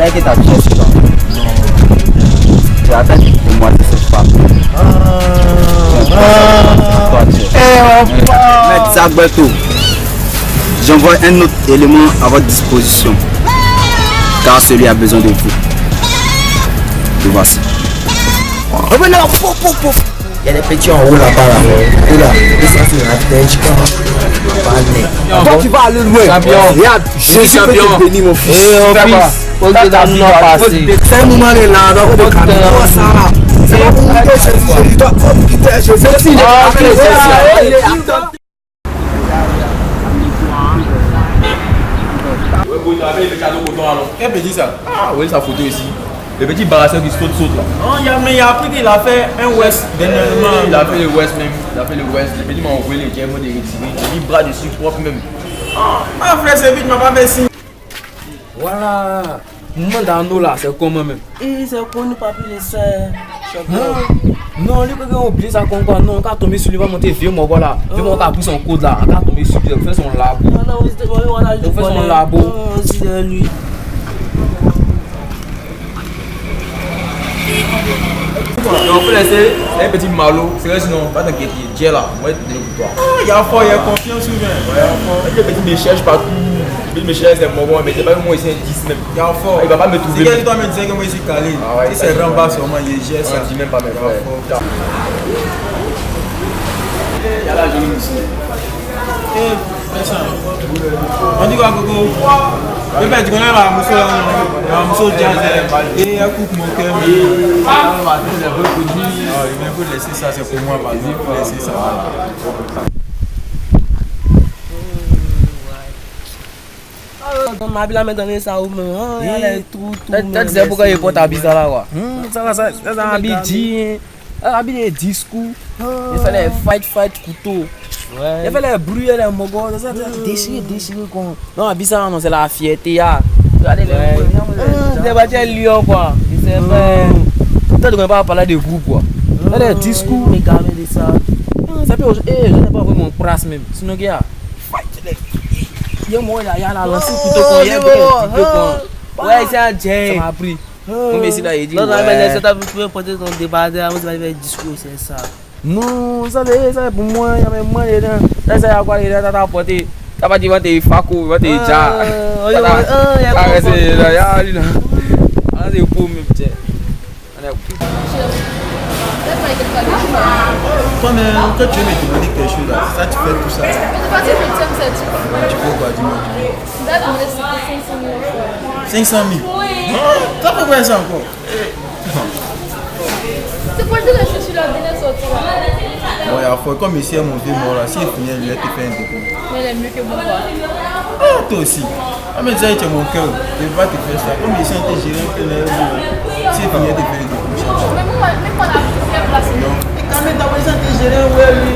like ta pièce toi. Tu attends de moi de cette femme. Maître Zagberto, j'envoie un autre élément à votre disposition. Car celui a besoin de vous. Le voici. Revenez là, pouf, pouf, pouf. Il y a des petits en haut là-bas là. Et là, et ça c'est un petit camp. Toi tu vas aller loin. Regarde, Jésus peut te bénir mon fils. Faut que tu nous passes. C'est un moment là, dans le cadre. C'est pas pour quitter Jésus, je dois quitter Jésus. Quel petit ça? Ah oui, sa photo ici. Le petit barasseur qui saute là. Non, il a appris qu'il a fait un West dernièrement. Il a fait le West même. Il a fait le West. Le petit m'a envoyé les diamants de retirer. J'ai mis bras dessus propre même. Ah, frère, c'est vite, m'a pas fait signe. Voilà. Moment dans nous là, c'est comment même? Et c'est qu'on ne pas plus laisser. Non, lui quand on oublie ça qu'on non, quand tomber sur lui va monter vieux mon voilà. Vieux mon pris son code là, quand tomber sur lui, on fait son labo. On fait son labo. C'est lui. Non, on peut laisser un petit malo. C'est vrai, sinon, pas t'inquiéter. Dieu là, moi, je te le pour toi. Il y a fort, il y a confiance ou bien. Le petit me cherche partout. Le petit me cherche, c'est mon bon, mais c'est pas moi ici un 10 même. Il y a fort. Il va pas me trouver. Si quelqu'un doit me dire que moi ici calé. Si c'est Ramba sûrement, il gère ça. Je dis même pas mes frères. Il y a la jolie ici. On dit quoi, Gogo? Tu connais la mousseau jazz et elle coupe mon cœur. Il faut laisser ça, c'est pour moi, par exemple. Il faut laisser ça. Ma ville m'a donné ça au moment. Elle est tout. Tu sais pourquoi il porte habit ça là quoi? Ça habit dit. Habit des discours. Il fait les fight couteau. Il fait les bruits, les mogos, déchiré quoi. Non, habit ça non, c'est la fierté là. Regardez les c'est pas tel lion quoi. C'est vrai. Peut-être qu'on va parler de groupe quoi. Les discours. Mais quand même ça. Ça peut je n'ai pas vraiment prasse même. Sinon gars. Fight il y a moi il y a la lancé couteau quoi, il y a quoi. Ouais, c'est un jet. Ça m'a pris. Comme ici là il dit. Non, mais c'est ta pour porter ton débat, on va faire discours, c'est ça. Non, ça c'est pour moi, il y a même moi dedans. Ça c'est à quoi il a porté. Ça va dire t'es faco, va t'es ja. Ah, c'est là, ya là. Ah, c'est pour me petit. Toi, mais quand tu veux me demander quelque chose là, ça tu fais tout ça. Tu peux quoi, dis-moi. 500 000. Oui. Ça fait quoi ça encore? C'est pour dire que je suis là, dernière sortie. Bon, il y a fois comme ici, mon vieux mort là, si il finit, il va te faire un dépôt. Mais elle est mieux que moi. Ah, toi aussi. Ah, mais ça, tu as mon cœur. Je ne vais pas te faire ça. Comme ici, on te gère un peu les si il finit, il te fait un dépôt. Mais moi, on a pu faire place. Non. Et quand même, t'as besoin de te gérer un peu, lui.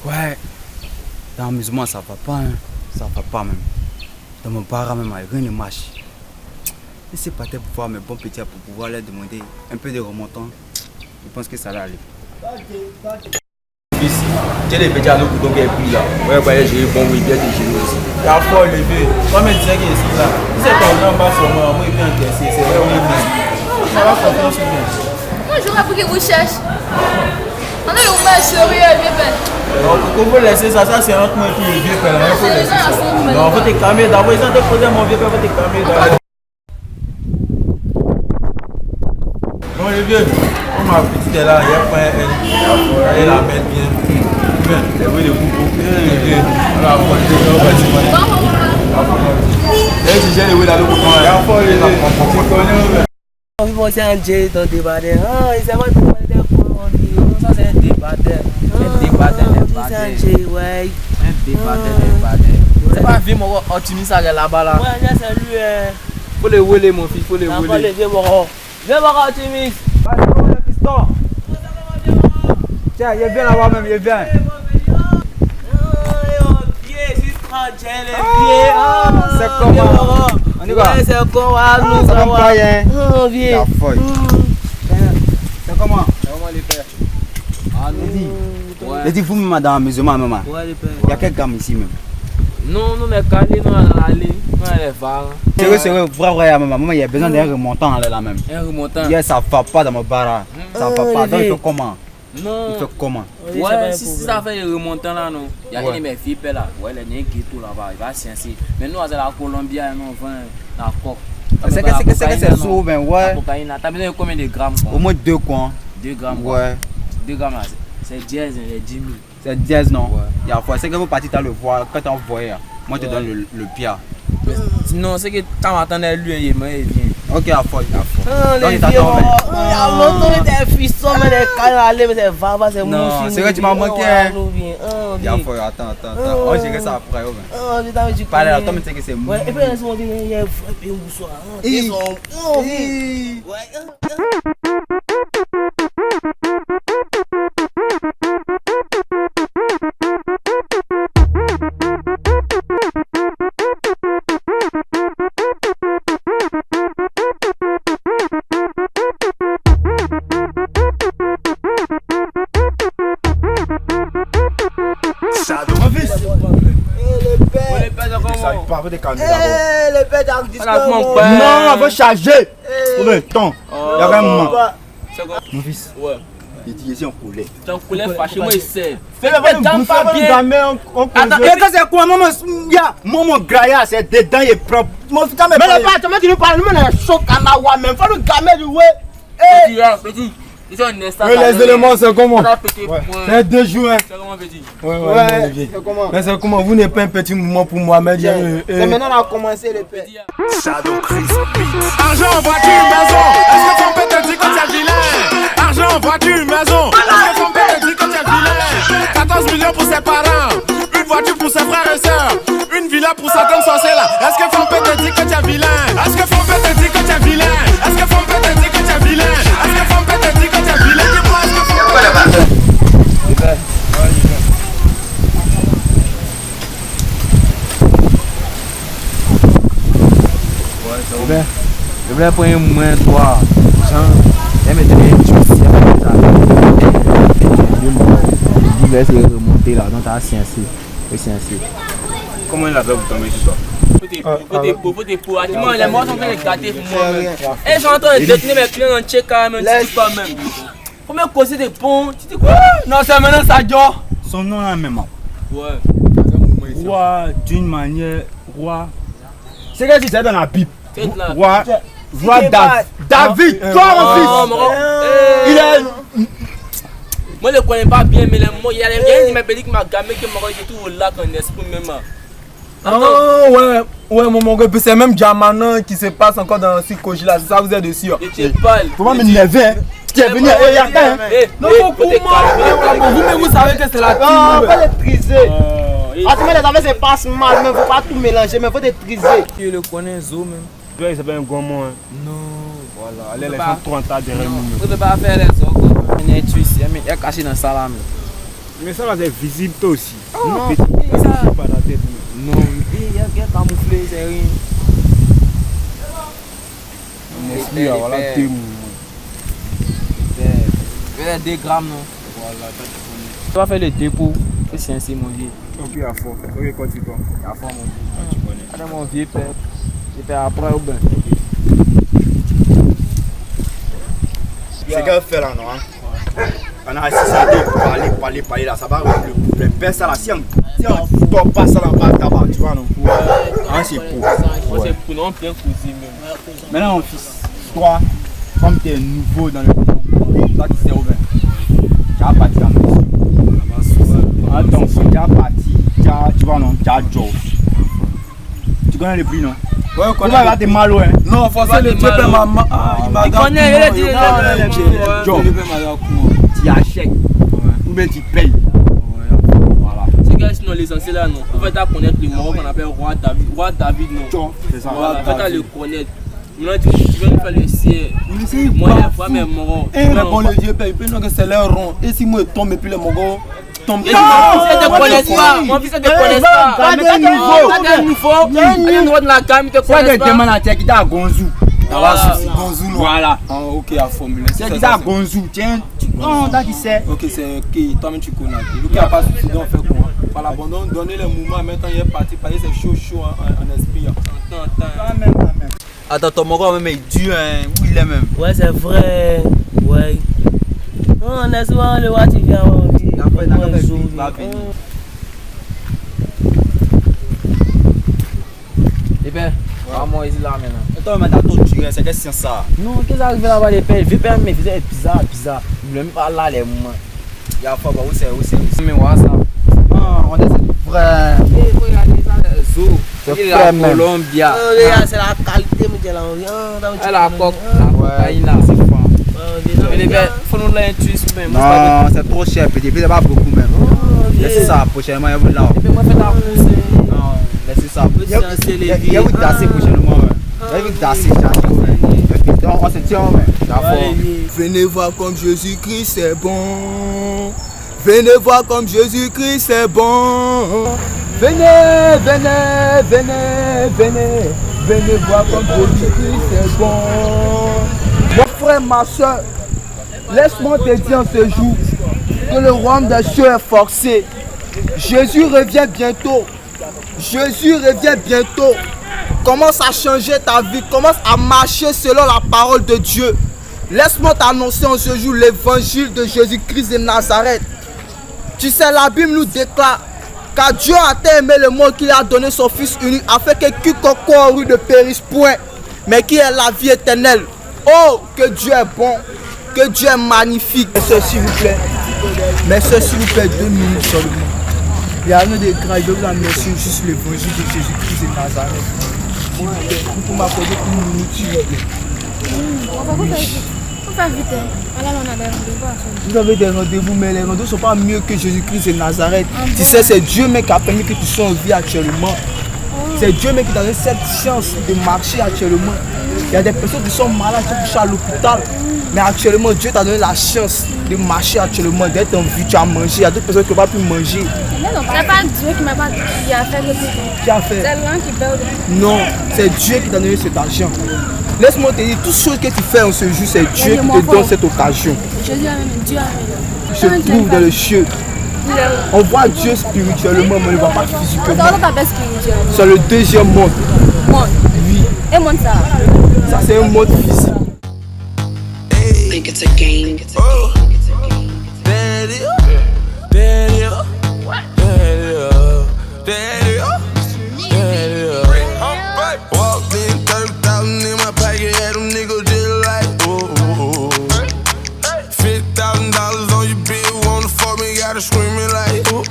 Ouais. Dans l'amusement, ça va pas, hein. Ça va pas même. Dans mon bar, même, rien ne marche. Et c'est pas pour voir mes bons petits pour pouvoir leur demander un peu de remontant. Je pense que ça va aller. Fils, tu es les petits à l'eau pour donc pris là. Ouais, j'ai bon, oui, bien des génies aussi. Il y a fort levé. Moi, je disais que c'est là. Si c'est ton grand bas sur moi, moi, il vient encaisser. C'est vrai, oui, mais. Ça va confiance ou bien? Moi, j'aurais appris que vous cherchez. On a le mal sérieux, bien fait. Pourquoi vous laissez ça? Ça, c'est entre moi et le vieux père. Il faut laisser ça. Non, il faut te calmer. D'abord, ils ont déposé mon vieux père, il faut te calmer. Non, le vieux, on m'a petite est là, il y a pas elle la met bien. Bien, oui, le boubou. On a apporté le et si j'ai le oui, là, le boubou, il y a pas le boubou. On va voir un jet dans le débat. Ah, il s'est pas dit. Ça c'est un débatteur. C'est un jet, ouais. Un débatteur. C'est pas vu mon optimiste là-bas là. Ouais, c'est lui. Faut le rouler mon fils, faut le rouler. Viens voir optimiste. Vas-y, comment le piston? Tiens, il vient là-bas même, il vient. C'est comment? On y va. C'est comment? Ça va pas rien. Viens. La feuille. C'est comment? C'est comment les pères? Ah Il dit, vous même dans la maison, maman. Il y a quelques gammes ici même. Non, nous les calés, nous allons aller. Nous allons voir. C'est vrai, maman, il y a besoin d'un remontant là même. Un remontant. Yeah, ça va pas dans mon bar. Ça va pas. Donc il fait comment? Non. Il fait comment? Ouais, si ça fait le remontant là, non. Il y a Ouais. une fille là. Ouais, il y a un ghetto là-bas. Il va sciencer. Mais nous, à la Colombie, nous, on va la coque. C'est que c'est sourd, ben La ouais. cocaïne, t'as besoin de combien de grammes? Au moins 2 quoi. 2 grammes. Ouais. 2 grammes, là, c'est 10 000. C'est 10 non? Ouais. Il y a fois, c'est que vous partez dans le voir, quand tu envoies, moi je te donne le pire. Non, c'est que quand on attendait lui, il vient. Ok, à fois, à fois. Les vieux, il y a longtemps des fissons, mais des cannes à l'air, mais c'est vava, c'est Non, mouchi. c'est vrai, tu m'as manqué. Il y a Il fois, attends. On dirait ça après. tu Parle à toi, mais c'est que c'est mou. Ouais, et puis laisse-moi dire, il y a un vrai pays où ça. Ils sont. Pas avec des caméras. Le père dans le disque. Non, on va charger. Combien de temps? Il y a un moment. Mon fils. Ouais. Il dit ici on coulait. T'es en couleur fâché, moi, il sait. Fais pas bien. Attends, et ça c'est quoi? Mon graillard, c'est dedans, il prend. Mon fils, mais le pas, tu nous parles, mais le choc à la voix, même. Faut le gamin du ouais. Petit. Ils ont une instant. Les éléments, c'est comment? Ouais. C'est 2 jours, hein. C'est comment, petit? Ouais, c'est comment? Mais c'est comment? Vous n'êtes pas un petit mouvement pour moi, mais C'est maintenant qu'on a commencé le père. Argent, voiture, maison. Est-ce que ton père te dit que tu es vilain? Argent, voiture, maison. Est-ce que ton père te dit que tu es vilain? 14 millions pour ses parents. Une voiture pour ses frères et sœurs. Une villa pour certaines sorcières. Est-ce que ton père te dit que tu es vilain? Est-ce que ton père te dit que tu es vilain? Est-ce que ton père te dit que tu es vilain? Est-ce que ton père te dit que tu es vilain? Dis-moi, est-ce que ton père... Je voulais prendre un moins toi. Elle me donnait une chose ici. Il va essayer de remonter là, donc t'as sciencer. Comment il a fait pour tomber sur toi? Faut des pots. Dis-moi, les morts sont en train de gâter pour moi. Elles sont en train de détenir mes clients en check quand même, tu dis pas même. Faut même causer des ponts. Tu dis quoi? Non, c'est maintenant ça dort. Son nom là même. Ouais. Roi, d'une manière, roi. C'est que tu sais dans la Bible. Roi David, toi mon fils. Il est. Moi je le connais pas bien, mais il y a des gens qui m'a gamé qui m'a dit tout au lac en esprit même. Ah ouais, mon gars, c'est même Diamant qui se passe encore dans ce coach là, ça vous êtes dessus. Je te parle. Comment m'énerver, hein? Tu es venu, il y a rien. Non, Vous savez que c'est la team. Non, faut les triser. Les affaires se passent mal, mais faut pas tout mélanger, mais faut les triser. Tu le connais, Zo même. Il s'appelle un gourmand. Non. Voilà, allez, les gens 30 ans derrière nous. Vous ne pouvez pas faire les autres. Il est tué, il est caché dans ça là. Mais ça là, c'est visible toi aussi. Non, ça. Pas la tête. non, il y a camouflé, c'est rien. On esprit, voilà, t'es mou. Peut-être 2 grammes, non? Voilà, tu vas faire le dépôt. C'est ainsi, mon vieux. Ok, à fond. Ok, quand tu vas. À fond, mon vieux. Tu connais. Allez, mon vieux père. Je fais après ou bien? C'est qu'elle fait là, non? On a assis ça, parler là, ça va régler le problème. Père, ça là, si on ne dort pas ça là-bas, tabac, tu vois, non? Ah, c'est pour. Moi, c'est pour non, bien cousin même. Maintenant, mon fils, toi, comme tu es nouveau dans le pays, toi tu sais ouvert. Tu as parti à la attention, tu as parti, tu vois, non? Tu as Joe. Tu connais le prix, non? Ouais, on Comment il va te malo, hein? Non, forcément, le Dieu peut maman. Il connaît, il a dit. Joe, tu achètes ou bien tu payes. Voilà. Ces gars, sinon les anciens là, non. Vous faites à connaître le Maroc qu'on appelle Roi David. Roi David, non. C'est ça. Voilà, faites à le connaître. Maintenant, tu veux nous faire le ciel. Moi, les femmes et Maroc. Et bon, le Dieu paye, il peut que c'est leur rond. Et si moi je tombe et puis le Maroc tombe. Mon fils ne te connaît pas. Mon fils ne te connaît pas. Pas de niveau. Pas de niveau. Il est nouveau de la gamme, il te Soit connaît des pas. demandes à terre qui t'a à Gonzou. Gonzou, non. Voilà. Ah, ok, à formuler. C'est qui t'a à Gonzou. Tiens, non, t'as qui sait. Ok, c'est qui? Toi-même tu connais. Ok, il n'y a pas de souci, donc on fait quoi? par l'abandon, donner le mouvement, maintenant il est parti, parce que c'est chaud en esprit. Attends, ton mogo même est dur, hein. Où il est même? Ouais, c'est vrai. Ouais. On est souvent le voit, tu viens. Et bien, moi ici là maintenant. Attends, mais t'as tout tué, c'est qu'est-ce que c'est ça? Non, qu'est-ce qui arrive là-bas les pères? Je vais me faisait bizarre. Je voulais même pas là les moments. Il y a pas où c'est? Mais ouais, ça. Ah, on est vrai. Zoo. C'est frère même. Colombia. C'est la qualité, mais là, Elle a coque. Ouais, c'est fort. Mais les pères, faut nous l'intuition même. Non, c'est trop cher, petit. C'est pas beaucoup même. Laissez ça, prochainement, il y a vous là. Et puis moi, fais ta pousse. Non, laissez ça. Il y a vous dasser prochainement. Il y a vous dasser, on se tient, Venez voir comme Jésus-Christ c'est bon. Venez voir comme Jésus-Christ c'est bon. Venez voir comme Jésus-Christ c'est bon. Mon frère, ma soeur, laisse-moi te dire en ce jour que le royaume des cieux est forcé. Jésus revient bientôt. Commence à changer ta vie, commence à marcher selon la parole de Dieu. Laisse-moi t'annoncer en ce jour l'évangile de Jésus-Christ de Nazareth. Tu sais, la Bible nous déclare car Dieu a tant aimé le monde qu'il a donné son Fils unique afin que quiconque croit en lui ne périsse point, mais qui ait la vie éternelle. Oh, que Dieu est bon, que Dieu est magnifique. Messieurs, s'il vous plaît, 2 minutes seulement. Il y a un des grands, je vais vous annoncer juste l'évangile de Jésus-Christ de Nazareth. S'il vous plaît, vous pouvez m'accorder 1 minute, s'il vous plaît. On va vite. Voilà, on a des rendez-vous à faire. Vous avez des rendez-vous, mais les rendez-vous ne sont pas mieux que Jésus-Christ de Nazareth. Tu sais, c'est Dieu même qui a permis que tu sois en vie actuellement. C'est Dieu même qui t'a donné cette chance de marcher actuellement. Il y a des personnes qui sont malades, qui sont à l'hôpital. Mais actuellement, Dieu t'a donné la chance de marcher actuellement, d'être en vie, tu as mangé. Il y a d'autres personnes qui n'ont pas pu manger. C'est pas Dieu qui m'a pas qui a fait le truc. Qui a fait? C'est l'un qui perd. Non, c'est Dieu qui t'a donné cet argent. Laisse-moi te dire, tout ce que tu fais en ce jour, c'est Dieu qui te donne cette occasion. Jésus a même Dieu a même. Je se trouve dans le cieux. On voit Dieu spirituellement, mais on ne voit pas physiquement. C'est le deuxième monde. Oui. Et monde ça. Ça, c'est un monde physique. Think it's a game. Walked in 30,000 in my pocket, had them niggas just like, ooh. $50,000 on your bill, wanna fuck me, gotta screaming like, ooh.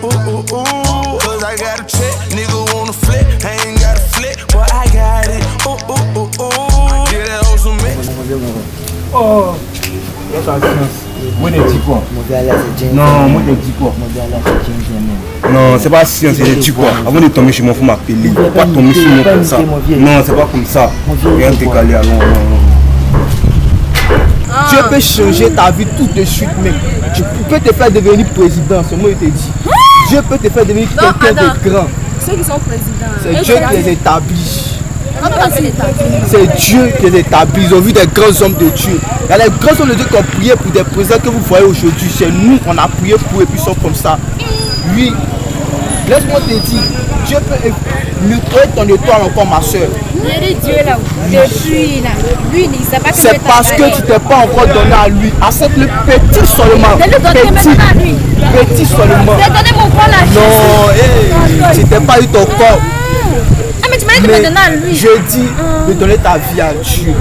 Cause I got a check, nigga wanna flip, I ain't got a flip, boy I got it, ooh. Get that hoe some mix. Oh, moi, des petits quoi? Non, moi, des petits quoi? Non, c'est pas science, c'est des petits quoi. Avant de tomber chez moi, il faut m'appeler. Faut pas tomber chez moi comme ça. Non, c'est pas comme ça. Rien t'est calé, allons. Dieu peut changer ta vie tout de suite, mec. Tu peux te faire devenir président, c'est moi qui te dis. Dieu peut te faire devenir quelqu'un de grand. Ceux qui sont présidents. C'est Dieu qui les établit. C'est Dieu qui les établit. Ils ont vu des grands hommes de Dieu. Il y a les grands hommes de Dieu qui ont prié pour des présidents que vous voyez aujourd'hui. C'est nous, on a prié pour et puis ils sont comme ça. Oui. Laisse-moi te dire, Dieu peut nettoyer ton étoile encore, ma soeur. Dieu là, depuis là, lui, il sait pas. C'est parce que tu t'es pas encore donné à lui. Accepte-le petit seulement. Petit seulement. Je vais donner mon corps là. Non, tu t'es pas eu ton corps. Ah, mais tu m'as dit de me donner à lui. Je dis de donner ta vie à Dieu.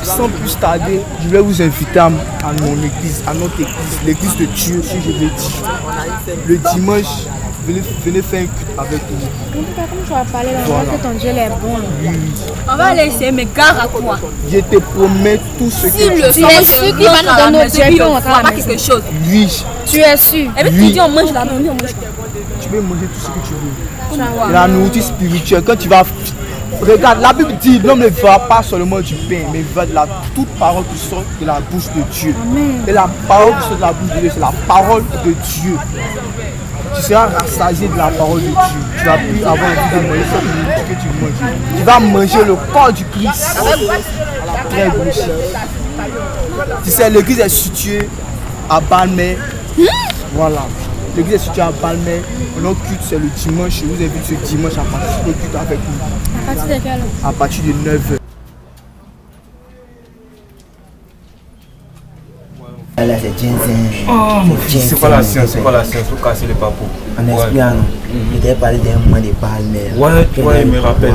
Sans plus tarder, je vais vous inviter à mon église, à notre église, l'église de Dieu, si je veux dire. Le dimanche, venez faire un culte avec nous. Comme tu vas parler là, voilà. Que ton Dieu est bon. On va aller essayer, mais gare à quoi? Je te promets tout ce que tu veux. Tu es sûr qu'il va nous donner notre Dieu, on va pas quelque chose. Oui. Tu es sûr? Et puis tu dis on mange là, on mange quoi? Tu peux manger tout ce que tu veux. La nourriture spirituelle, quand tu vas... Regarde, la Bible dit, l'homme ne vivra pas seulement du pain, mais vivra de la toute parole qui sort de la bouche de Dieu. Amen. Et la parole qui sort de la bouche de Dieu, c'est la parole de Dieu. Tu seras rassasié de la parole de Dieu. Tu vas plus avoir envie de manger cette nourriture que tu manges. Tu vas manger le corps du Christ. Très gauche. Tu sais, l'église est située à Balmay. Voilà. L'église est située à Balmer. Notre culte, c'est le dimanche. Je vous invite ce dimanche à participer au culte avec nous. À partir de quelle heure? À partir de 9h. Là, c'est ginseng. C'est quoi la science? C'est quoi la science? Faut casser les papos. En expliquant, il était parlé d'un mois de Balmer. Ouais, il me rappelle.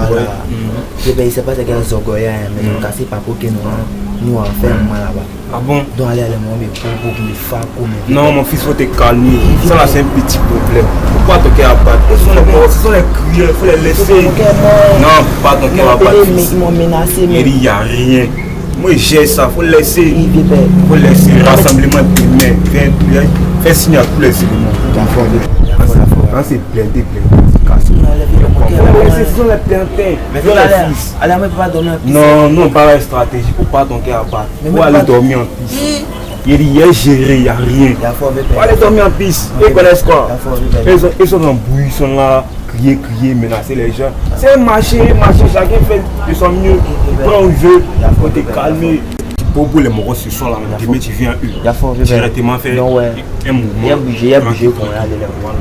Je ne sais pas ce qu'elle a Zogoya, mais on casse pas pour que nous en fait mal là-bas. Ah bon? Donc, allez, moi, mes pauvres, mes facs, Non, mon fils, faut te calmer. Ça là, c'est un petit problème. Pourquoi toquer à battre? Ce sont les morts, ce sont les crieurs, il faut les laisser. Non, pas toquer à battre. Ils m'ont menacé. Il n'y a rien. Moi, j'ai ça, faut laisser. Faut laisser le rassemblement demain. Fais signe à tous les éléments. Quand c'est blindé, c'est cassé. Ce sont les plantains. Mais allez, moi, pas dormir en piste. Non, non, pas la stratégie pour pas toquer à battre. Faut aller dormir en piste. Il y a géré, il n'y a rien. Faut aller dormir en piste. Ils connaissent quoi? Ils sont en bruit, ils sont là, crier, menacer les gens. C'est marcher, chacun fait de son mieux. Il prend un jeu, il faut te calmer. Bobo, les moraux se sont là, demain tu viens eux. Directement faire un mouvement. Il y a bougé pour aller les voir.